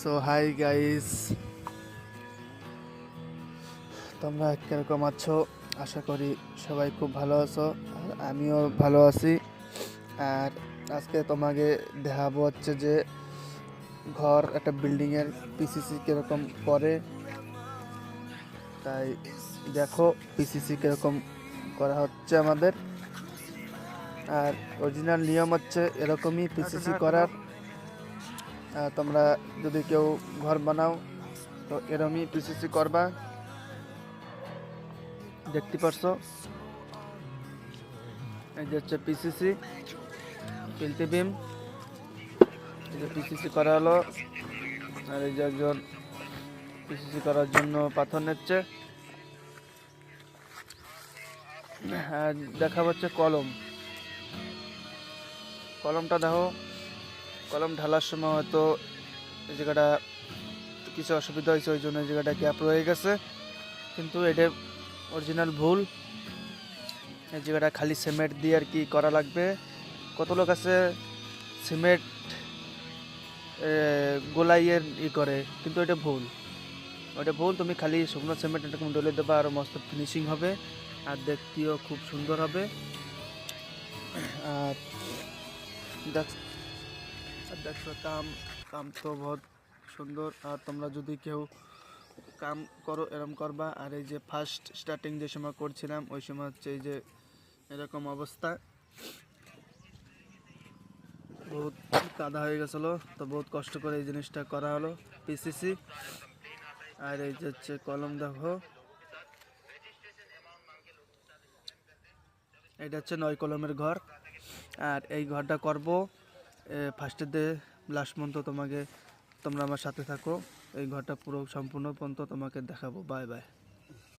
So hi guys, তোমরা কিরকম আছো? আশা করি সবাই খুব ভালো আছো, আর আমিও ভালো আছি। আর আজকে তোমাকে দেখাবো হচ্ছে যে ঘর একটা বিল্ডিংয়ের পিসিসি কিরকম করে, তাই দেখো পিসিসি কিরকম করা হচ্ছে আমাদের। আর অরিজিনাল নিয়ম হচ্ছে এরকমই পিসিসি করার। তোমরা যদি কেউ ঘর বানাও তো এরকমই পিসিসি করবা। দেখতে পারছো, এই যে হচ্ছে পিসিসি পিলতি বিম, এই যে পিসিসি করা হলো। আর এই যে একজন পিসিসি করার জন্য পাথর নিচ্ছে। আর দেখা হচ্ছে কলমটা দেখো, কলম ঢালার সময় হয়তো এই জায়গাটা কিছু অসুবিধা হয়েছে, ওই জন্য এই জায়গাটা গ্যাপ রয়ে গেছে, কিন্তু এটা অরিজিনাল ভুল। এই জায়গাটা খালি সিমেন্ট দিয়ে আর কি করা লাগবে। কত লোক আছে সিমেন্ট গোলাইয়ের করে, কিন্তু এটা ভুল। তুমি খালি শুকনো সিমেন্ট এরকম ডলে দেবা, আর মস্ত ফিনিশিং হবে, আর দেখতেও খুব সুন্দর হবে। আর দেখো কাম তো বহুত সুন্দর। আর তোমরা যদি কেউ কাম করো এরকম করবা। আর এই যে ফার্স্ট স্টার্টিং যে সময় করছিলাম ওই সময় হচ্ছে এই যে এরকম অবস্থা, বহুত কাদা হয়ে গেছিলো, তো বহুত কষ্ট করে এই জিনিসটা করা হলো পিসিসি। আর এই যে হচ্ছে কলম দেখো, এটা হচ্ছে 9 কলমের ঘর। আর এই ঘরটা করব ফার্স্টের দিয়ে লাস্ট পর্যন্ত তোমরা আমার সাথে থাকো। এই ঘরটা পুরো সম্পূর্ণ পর্যন্ত তোমাকে দেখাবো। Bye bye.